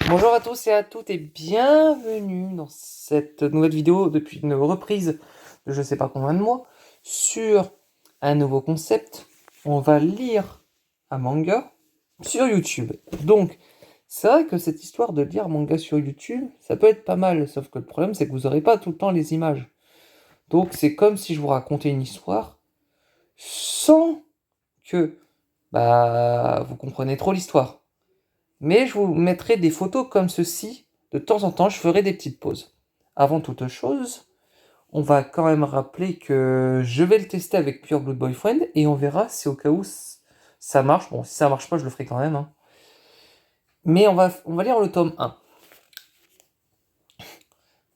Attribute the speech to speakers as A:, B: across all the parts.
A: Bonjour à tous et à toutes et bienvenue dans cette nouvelle vidéo depuis une reprise de je sais pas combien de mois sur un nouveau concept. On va lire un manga sur YouTube. Donc, c'est vrai que cette histoire de lire un manga sur YouTube, ça peut être pas mal, sauf que le problème c'est que vous n'aurez pas tout le temps les images. Donc, c'est comme si je vous racontais une histoire sans que vous comprenez trop l'histoire. Mais je vous mettrai des photos comme ceci. De temps en temps, je ferai des petites pauses. Avant toute chose, on va quand même rappeler que je vais le tester avec Pure Blood Boyfriend et on verra si au cas où ça marche. Bon, si ça marche pas, je le ferai quand même, hein. Mais on va lire le tome 1.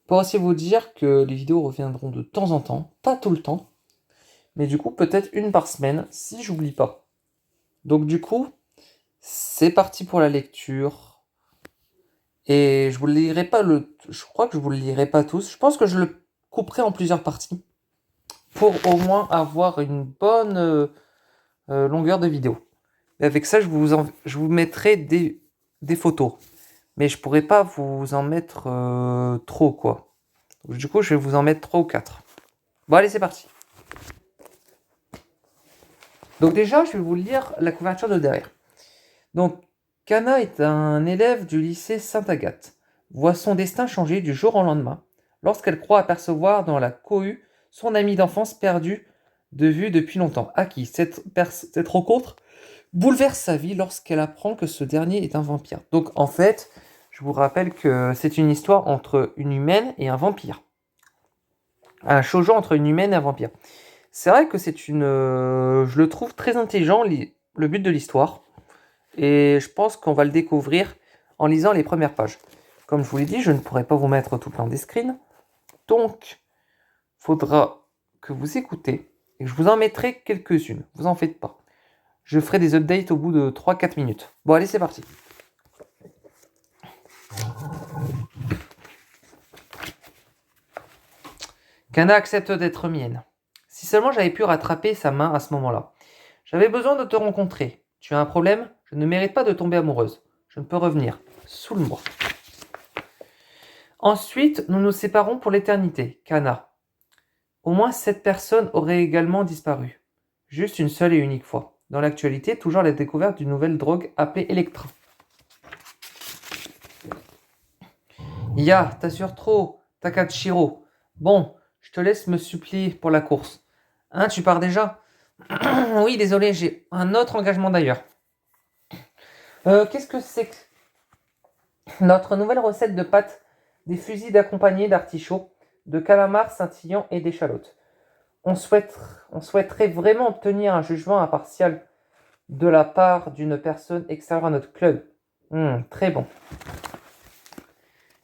A: Pour aussi vous dire que les vidéos reviendront de temps en temps, pas tout le temps, mais du coup peut-être une par semaine si j'oublie pas. Donc du coup, c'est parti pour la lecture. Et je vous le lirai pas je crois que je vous le lirai pas tous. Je pense que je le couperai en plusieurs parties pour au moins avoir une bonne longueur de vidéo. Et avec ça, je vous mettrai des photos, mais je pourrais pas vous en mettre trop quoi. Donc, du coup, je vais vous en mettre 3 ou 4. Bon, allez, c'est parti. Donc déjà, je vais vous lire la couverture de derrière. Donc, Kana est un élève du lycée Sainte-Agathe. Voit son destin changer du jour au lendemain, lorsqu'elle croit apercevoir dans la cohue son ami d'enfance perdu de vue depuis longtemps. Aki, cette rencontre bouleverse sa vie lorsqu'elle apprend que ce dernier est un vampire. Donc en fait, je vous rappelle que c'est une histoire entre une humaine et un vampire. Un shoujo entre une humaine et un vampire. C'est vrai que je le trouve très intelligent, le but de l'histoire. Et je pense qu'on va le découvrir en lisant les premières pages. Comme je vous l'ai dit, je ne pourrai pas vous mettre tout le temps des screens. Donc, faudra que vous écoutez et que je vous en mettrai quelques-unes. Vous en faites pas. Je ferai des updates au bout de 3-4 minutes. Bon, allez, c'est parti. Kana accepte d'être mienne. Si seulement j'avais pu rattraper sa main à ce moment-là. J'avais besoin de te rencontrer. Tu as un problème? Je ne mérite pas de tomber amoureuse. Je ne peux revenir. Saoule-moi. Ensuite, nous nous séparons pour l'éternité. Kana. Au moins 7 personnes auraient également disparu. Juste une seule et unique fois. Dans l'actualité, toujours la découverte d'une nouvelle drogue appelée Electra. Ya, t'assures trop, Takachiro. Bon, je te laisse me supplier pour la course. Hein, tu pars déjà? Oui, désolé, j'ai un autre engagement d'ailleurs. Qu'est-ce que c'est que notre nouvelle recette de pâtes, des fusils accompagnés d'artichauts, de calamars scintillants et d'échalotes. On souhaiterait vraiment obtenir un jugement impartial de la part d'une personne extérieure à notre club. Très bon.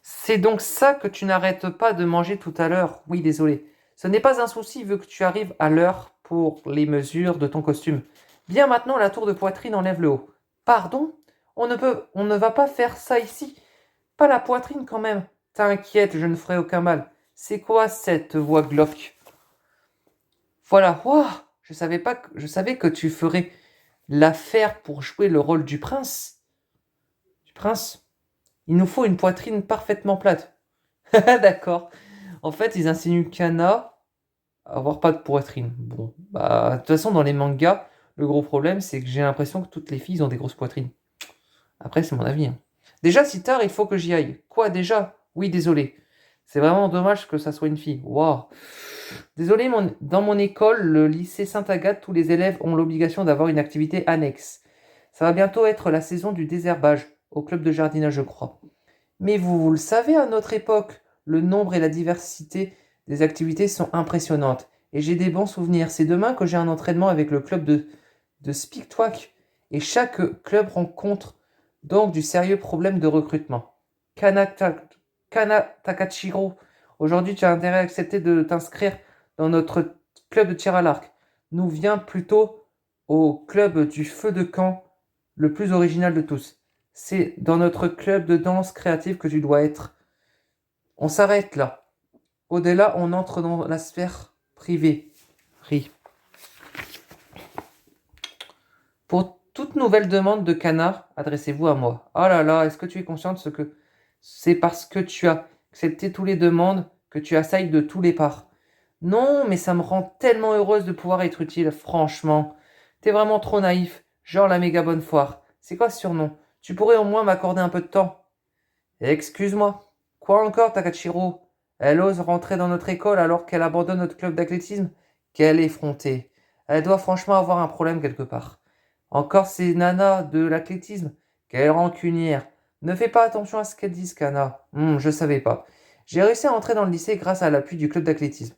A: C'est donc ça que tu n'arrêtes pas de manger tout à l'heure. Oui, désolé. Ce n'est pas un souci vu que tu arrives à l'heure pour les mesures de ton costume. Bien maintenant, la tour de poitrine enlève le haut. Pardon? On ne va pas faire ça ici. Pas la poitrine quand même. T'inquiète, je ne ferai aucun mal. C'est quoi cette voix glauque? Voilà, wow, je savais que tu ferais l'affaire pour jouer le rôle du prince. Du prince? Il nous faut une poitrine parfaitement plate. D'accord. En fait, ils insinuent Kana avoir pas de poitrine. Bon, de toute façon, dans les mangas, le gros problème, c'est que j'ai l'impression que toutes les filles ont des grosses poitrines. Après, c'est mon avis, hein. Déjà, si tard, il faut que j'y aille. Quoi, déjà? Oui, désolé. C'est vraiment dommage que ça soit une fille. Waouh. Désolé, dans mon école, le lycée Sainte-Agathe, tous les élèves ont l'obligation d'avoir une activité annexe. Ça va bientôt être la saison du désherbage, au club de jardinage, je crois. Mais vous le savez, à notre époque, le nombre et la diversité des activités sont impressionnantes. Et j'ai des bons souvenirs. C'est demain que j'ai un entraînement avec le club de Speak-Twack. Et chaque club rencontre donc du sérieux problème de recrutement. Kana Takachiro, aujourd'hui tu as intérêt à accepter de t'inscrire dans notre club de tir à l'arc. Nous viens plutôt au club du feu de camp, le plus original de tous. C'est dans notre club de danse créative que tu dois être. On s'arrête là. Au-delà, on entre dans la sphère privée. Ri. toute nouvelle demande de Kana, adressez-vous à moi. Oh là là, est-ce que tu es conscient de ce que c'est parce que tu as accepté toutes les demandes que tu assailles de tous les parts? Non, mais ça me rend tellement heureuse de pouvoir être utile, franchement. T'es vraiment trop naïf, genre la méga bonne foire. C'est quoi ce surnom? Tu pourrais au moins m'accorder un peu de temps. Excuse-moi. Quoi encore, Takachiro? Elle ose rentrer dans notre école alors qu'elle abandonne notre club d'athlétisme? Quelle effrontée. Elle doit franchement avoir un problème quelque part. Encore ces nanas de l'athlétisme? Quelle rancunière. Ne fais pas attention à ce qu'elles disent, Kana. Je savais pas. J'ai réussi à entrer dans le lycée grâce à l'appui du club d'athlétisme.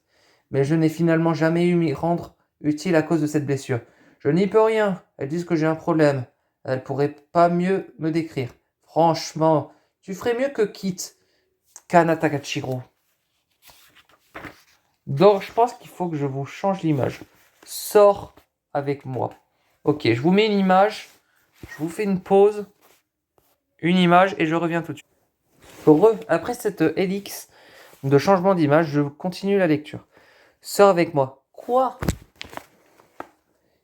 A: Mais je n'ai finalement jamais eu m'y rendre utile à cause de cette blessure. Je n'y peux rien. Elles disent que j'ai un problème. Elles pourraient pas mieux me décrire. Franchement, tu ferais mieux que quitte Kana Takachiro. Donc, je pense qu'il faut que je vous change l'image. Sors avec moi. Ok, je vous mets une image. Je vous fais une pause. Une image et je reviens tout de suite. Après cette hélix de changement d'image, je continue la lecture. Sors avec moi. Quoi?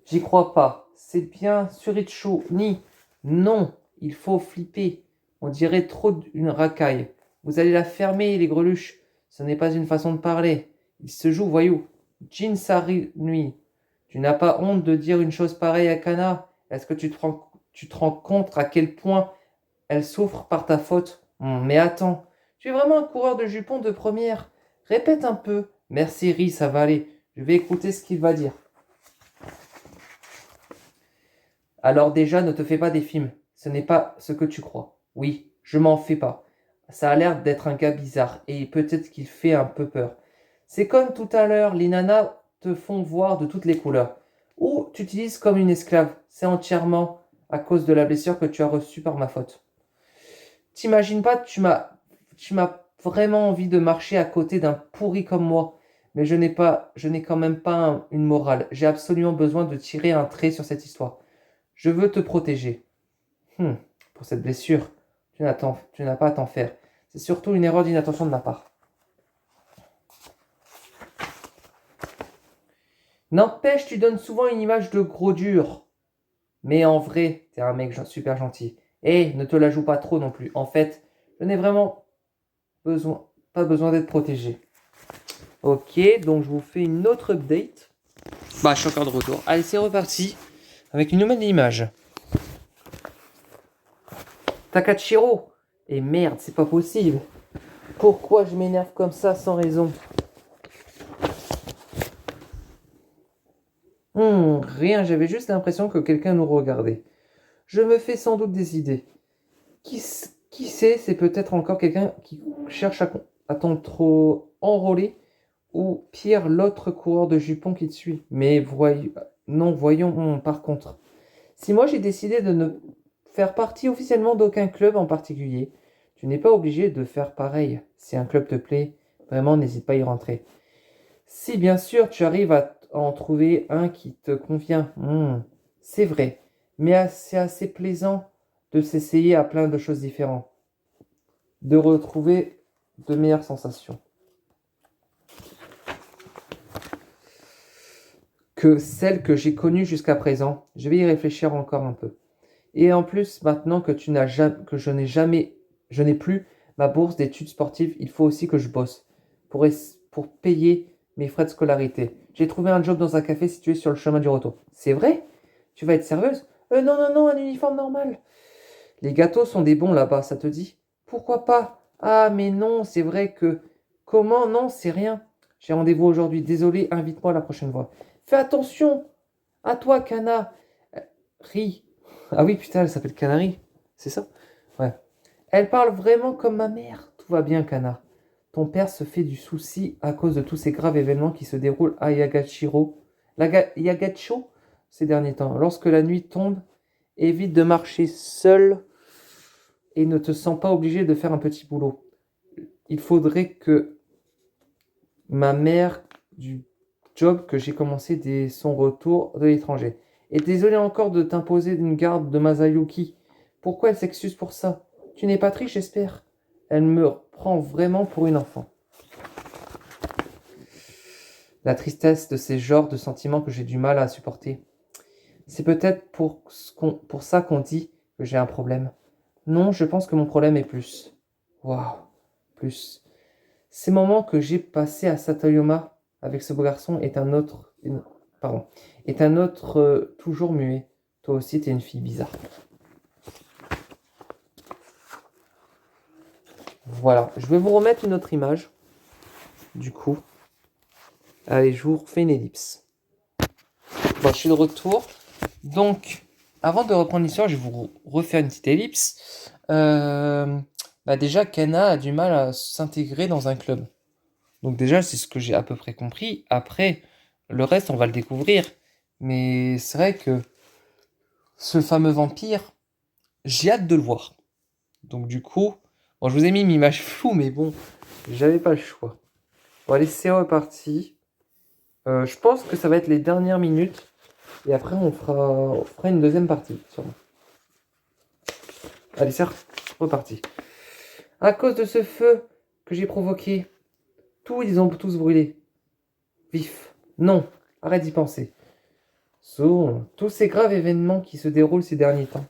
A: J'y crois pas. C'est bien Suricho ni. Non, il faut flipper. On dirait trop une racaille. Vous allez la fermer, les greluches. Ce n'est pas une façon de parler. Il se joue, voyou. Jin Sarinui. Tu n'as pas honte de dire une chose pareille à Kana? Est-ce que tu te rends compte à quel point elle souffre par ta faute? Mais attends, tu es vraiment un coureur de jupons de première. Répète un peu. Merci, Ri, ça va aller. Je vais écouter ce qu'il va dire. Alors déjà, ne te fais pas des films. Ce n'est pas ce que tu crois. Oui, je m'en fais pas. Ça a l'air d'être un gars bizarre et peut-être qu'il fait un peu peur. C'est comme tout à l'heure, les nanas te font voir de toutes les couleurs. Ou tu t'utilises comme une esclave. C'est entièrement à cause de la blessure que tu as reçue par ma faute. T'imagines pas, tu m'as vraiment envie de marcher à côté d'un pourri comme moi. Mais je n'ai quand même pas une morale. J'ai absolument besoin de tirer un trait sur cette histoire. Je veux te protéger. Pour cette blessure, tu n'as pas à t'en faire. C'est surtout une erreur d'inattention de ma part. N'empêche, tu donnes souvent une image de gros dur. Mais en vrai, t'es un mec super gentil. Et ne te la joue pas trop non plus. En fait, je n'ai vraiment pas besoin d'être protégé. Ok, donc je vous fais une autre update. Bah, je suis encore de retour. Allez, c'est reparti. Avec une nouvelle image. Takachiro. Et merde, c'est pas possible. Pourquoi je m'énerve comme ça sans raison? Rien, j'avais juste l'impression que quelqu'un nous regardait. Je me fais sans doute des idées. Qui sait, c'est peut-être encore quelqu'un qui cherche à trop enrôler, ou pire, l'autre coureur de jupons qui te suit. Mais voyons, par contre. Si moi j'ai décidé de ne faire partie officiellement d'aucun club en particulier, tu n'es pas obligé de faire pareil. Si un club te plaît, vraiment n'hésite pas à y rentrer. Si bien sûr tu arrives à en trouver un qui te convient, c'est vrai, mais c'est assez plaisant de s'essayer à plein de choses différentes, de retrouver de meilleures sensations que celles que j'ai connues jusqu'à présent. Je vais y réfléchir encore un peu. Et en plus, maintenant que je n'ai plus ma bourse d'études sportives, il faut aussi que je bosse pour payer mes frais de scolarité. J'ai trouvé un job dans un café situé sur le chemin du retour. C'est vrai? Tu vas être sérieuse? Non, un uniforme normal. Les gâteaux sont des bons là-bas, ça te dit? Pourquoi pas? Ah, mais non, c'est vrai que... Comment? Non, c'est rien. J'ai rendez-vous aujourd'hui. Désolé, invite-moi la prochaine fois. Fais attention! À toi, Kana. Ri. Ah oui, putain, elle s'appelle Canary. C'est ça? Ouais. Elle parle vraiment comme ma mère. Tout va bien, Kana. Ton père se fait du souci à cause de tous ces graves événements qui se déroulent à Yagacho ces derniers temps. Lorsque la nuit tombe, évite de marcher seul et ne te sens pas obligé de faire un petit boulot. Il faudrait que ma mère du job que j'ai commencé dès son retour de l'étranger. Et désolé encore de t'imposer une garde de Masayuki. Pourquoi elle s'excuse pour ça? Tu n'es pas triste, j'espère. Elle me prend vraiment pour une enfant. La tristesse de ces genres de sentiments que j'ai du mal à supporter. C'est peut-être pour ça qu'on dit que j'ai un problème. Non, je pense que mon problème est plus. Waouh, plus. Ces moments que j'ai passés à Satoyama avec ce beau garçon est un autre toujours muet. Toi aussi, t'es une fille bizarre. Voilà, je vais vous remettre une autre image. Du coup, allez, je vous refais une ellipse. Bon, je suis de retour. Donc, avant de reprendre l'histoire, je vais vous refaire une petite ellipse. Déjà, Kana a du mal à s'intégrer dans un club. Donc déjà, c'est ce que j'ai à peu près compris. Après, le reste, on va le découvrir. Mais c'est vrai que ce fameux vampire, j'ai hâte de le voir. Donc du coup, bon, je vous ai mis une image floue, mais bon, j'avais pas le choix. Bon, allez, c'est reparti. Je pense que ça va être les dernières minutes. Et après, on fera une deuxième partie, sûrement. Allez, c'est reparti. À cause de ce feu que j'ai provoqué, ils ont tous brûlé. Vif. Non, arrête d'y penser. Tous ces graves événements qui se déroulent ces derniers temps.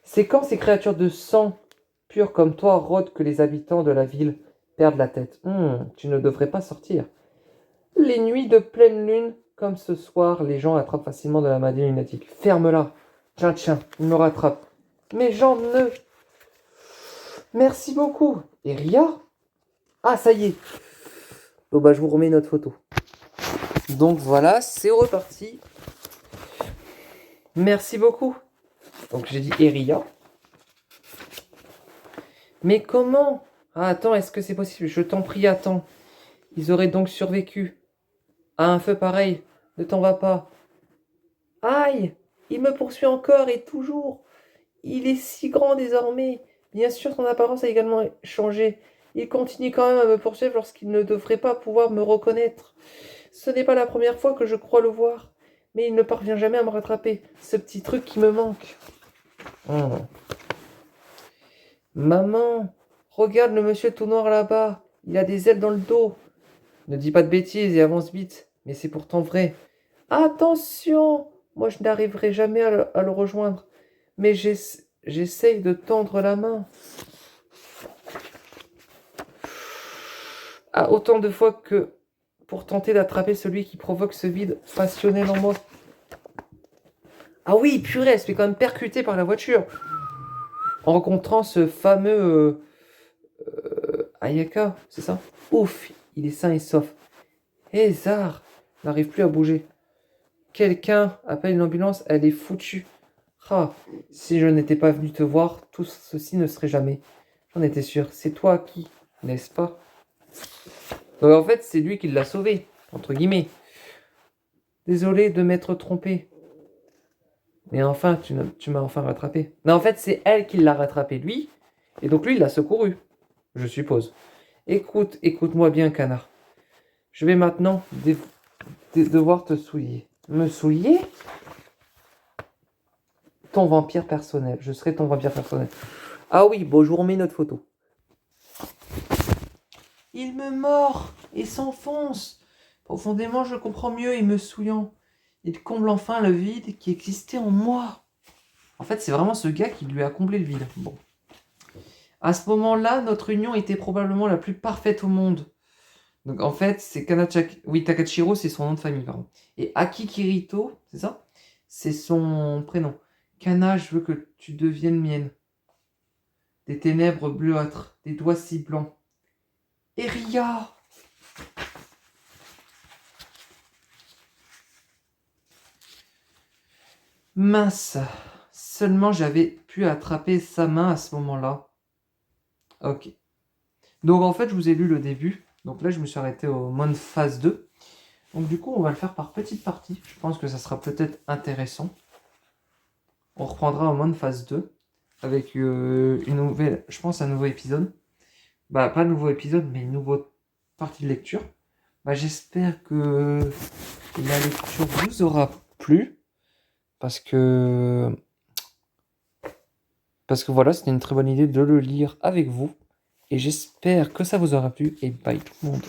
A: C'est quand ces créatures de sang pur comme toi rôdent que les habitants de la ville perdent la tête. Tu ne devrais pas sortir. Les nuits de pleine lune, comme ce soir, les gens attrapent facilement de la maladie lunatique. Ferme-la. Tiens, il me rattrape. Mais j'en ne... Merci beaucoup. Et Ria? Ah, ça y est. Bon, je vous remets notre photo. Donc voilà, c'est reparti. Merci beaucoup. Donc j'ai dit Eria. Mais comment? Ah, attends, est-ce que c'est possible? Je t'en prie, attends. Ils auraient donc survécu à un feu pareil. Ne t'en va pas. Aïe! Il me poursuit encore et toujours. Il est si grand désormais. Bien sûr, son apparence a également changé. Il continue quand même à me poursuivre lorsqu'il ne devrait pas pouvoir me reconnaître. Ce n'est pas la première fois que je crois le voir, mais il ne parvient jamais à me rattraper. Ce petit truc qui me manque. Maman, regarde le monsieur tout noir là-bas. Il a des ailes dans le dos. Ne dis pas de bêtises et avance vite. Mais c'est pourtant vrai. Attention! Moi, je n'arriverai jamais à le rejoindre. Mais j'essaye de tendre la main. Ah, autant de fois que pour tenter d'attraper celui qui provoque ce vide passionnel en moi. Ah oui, purée, elle se fait quand même percuter par la voiture. En rencontrant ce fameux Ayaka, c'est ça? Ouf, il est sain et sauf. Hé, Zar, n'arrive plus à bouger. Quelqu'un appelle une ambulance, elle est foutue. Ah, si je n'étais pas venu te voir, tout ceci ne serait jamais. J'en étais sûr. C'est toi qui, n'est-ce pas? Donc en fait, c'est lui qui l'a sauvé, entre guillemets. Désolé de m'être trompé. Mais enfin, tu m'as enfin rattrapé. Mais en fait, c'est elle qui l'a rattrapé, lui. Et donc lui, il l'a secouru, je suppose. Écoute-moi bien, canard. Je vais maintenant devoir te souiller. Me souiller? Ton vampire personnel. Je serai ton vampire personnel. Ah oui, bon, je vous remets notre photo. Il me mord et s'enfonce. Profondément, je comprends mieux et me souillant. Il comble enfin le vide qui existait en moi. En fait, c'est vraiment ce gars qui lui a comblé le vide. Bon. À ce moment-là, notre union était probablement la plus parfaite au monde. Donc en fait, c'est Takachiro, c'est son nom de famille, pardon. Et Aki Kirito, c'est ça? C'est son prénom. Kana, je veux que tu deviennes mienne. Des ténèbres bleuâtres, des doigts si blancs. Eria! Mince. Seulement j'avais pu attraper sa main à ce moment-là. Ok. Donc en fait, je vous ai lu le début. Donc là, je me suis arrêté au mode phase 2. Donc du coup, on va le faire par petites parties. Je pense que ça sera peut-être intéressant. On reprendra au mode phase 2 avec une nouvelle, je pense un nouveau épisode. Pas un nouveau épisode, mais une nouvelle partie de lecture. J'espère que la lecture vous aura plu. Parce que voilà, c'était une très bonne idée de le lire avec vous. Et j'espère que ça vous aura plu. Et bye tout le monde.